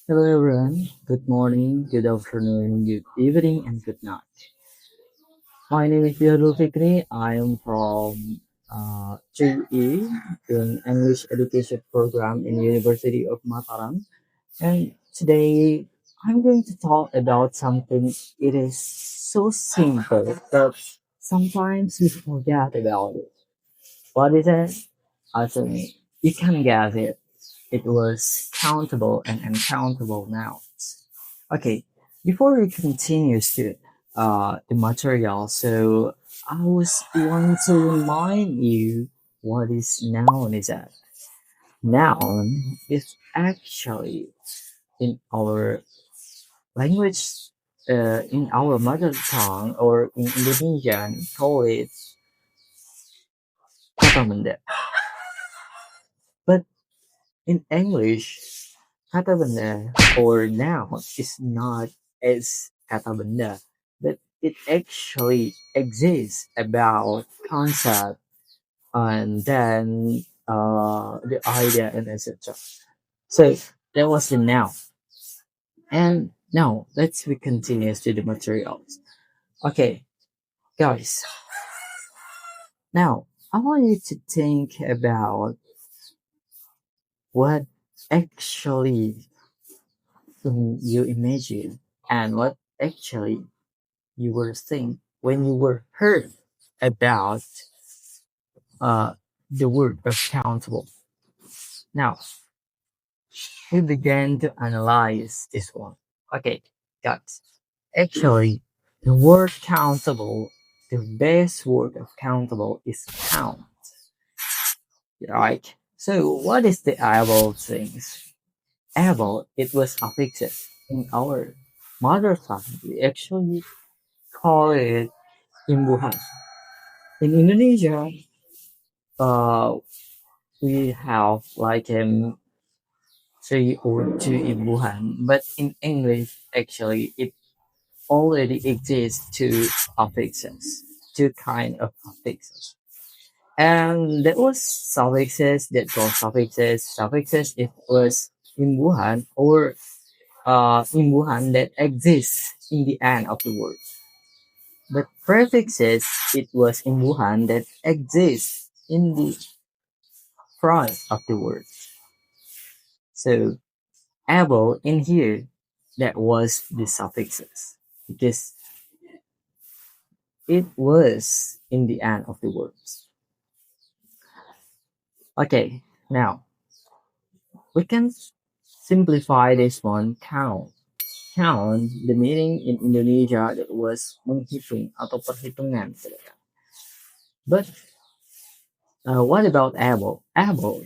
Hello everyone, good morning, good afternoon, good evening, and good night. My name is Jihadul Fikri. I am from JE, an English education program in University of Mataram. And today I'm going to talk about something it is so simple that sometimes we forget about it. What is it? I think you can guess it. It was countable and uncountable nouns. Okay, before we continue to the material, so I was want to remind you what is noun is that. Noun is actually in our language, in our mother tongue or in Indonesian, call it kata benda. But in English, kata benda or noun is not as kata benda, but it actually exists about concept and then the idea and etc. So that was the noun. And now let's we continue to the materials. Okay, guys. Now I want you to think about what actually you imagine and what actually you were think when you were heard about uh, the word accountable. Now, we began to analyze this one. Okay, guys. Actually, the word countable, the best word of countable is count, right? So, what is the able things? Able, it was affixes in our mother tongue. We actually call it imbuhan. In Indonesia, uh, we have like three or two imbuhan, but in English, actually, it already exists two affixes, two kind of affixes. And there was suffixes that called suffixes. Suffixes it was imbuhan or imbuhan that exists in the end of the word. But prefixes it was imbuhan that exists in the front of the word. So able in here that was the suffixes because it was in the end of the words. Okay, now we can simplify this one count. Count, the meaning in Indonesia that was menghitung atau perhitungan. But what about able? Able,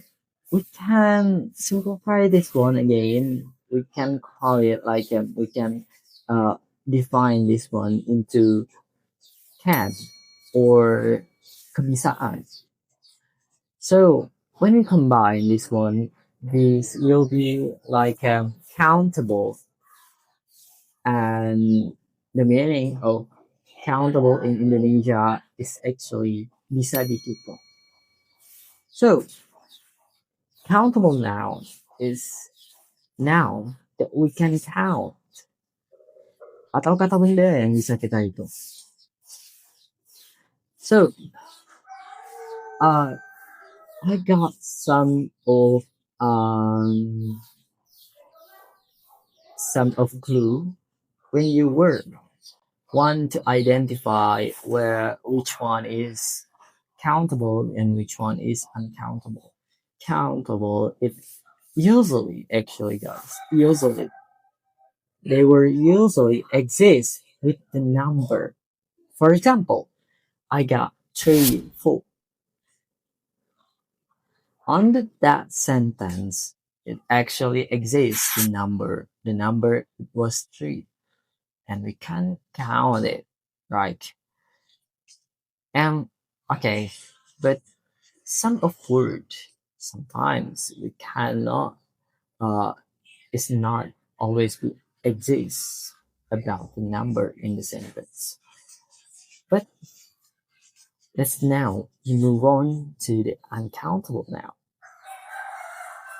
we can simplify this one again. We can call it like we can uh, define this one into can or kebisaan. So when we combine this one, this will be like countable, and the meaning of countable in Indonesia is actually bisa dihitung. So countable noun is noun that we can count atau kata benda yang bisa kita hitung. So I got um some of clue when you were want to identify where which one is countable and which one is uncountable. Countable, it usually actually guys, usually they were usually exist with the number. For example, I got 3, 4. Under that sentence, it actually exists the number. The number was 3, and we can count it, right? And okay, but some of word sometimes we cannot it's not always exists about the number in the sentence. But let's now move on to the uncountable now.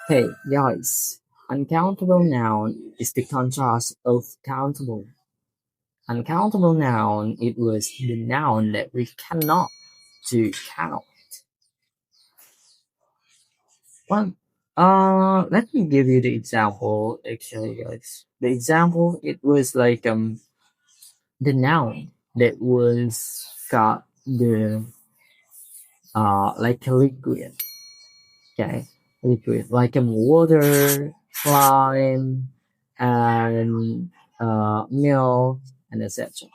Okay, guys, Uncountable noun is the contrast of countable. Uncountable noun, it was the noun that we cannot to count. Well, let me give you the example. Actually, guys, the example it was like the noun that was got the like a liquid, okay, liquid like water, slime, and milk, and etc.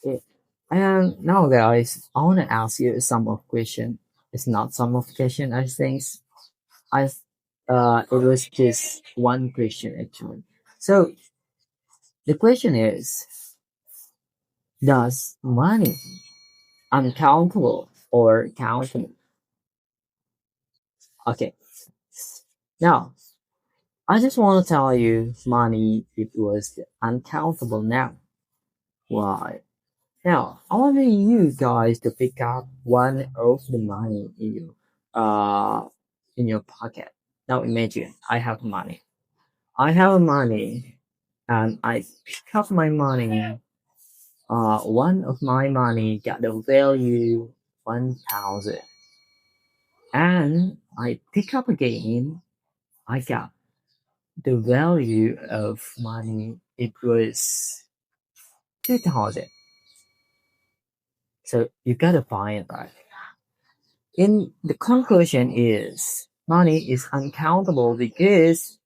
Okay. And now, guys, I want to ask you some of question. It's not some of question. I think I it was just one question actually. So the question is, does money uncountable or countable? Okay. Now, I just want to tell you money it was uncountable now. Why? Now, I want you guys to pick up one of the money in your pocket. Now imagine I have money. I have money and I pick up my money. One of my money got the value 1,000, and I pick up again. I got the value of money. It was 2,000. So you gotta find that. In the conclusion is money is uncountable because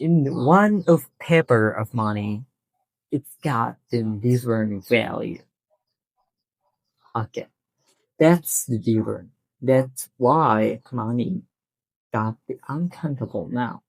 in one of paper of money, it's got the different value. Okay, that's the difference. That's why money got the uncountable now.